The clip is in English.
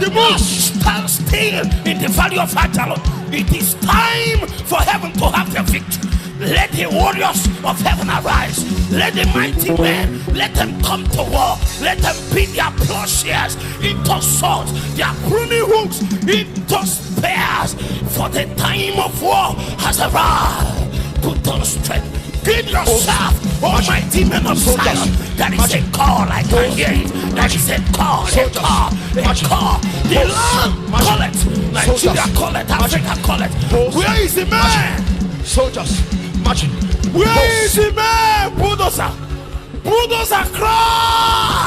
the moon stand still in the valley of Ajalon. It is time for heaven to have the victory. Let the warriors of heaven arise. Let the mighty men, let them come to war. Let them beat their plowshares into swords, their pruning hooks into spears. For the time of war has arrived. Put on strength. Give yourself, almighty men of Zion. That is a call, I can hear it. That is a call, a call, a call. The land call it. Nigeria call it, Africa call it. Where is the man? Soldiers, marching. Where is the man? Bulldozer. Bulldozer cry.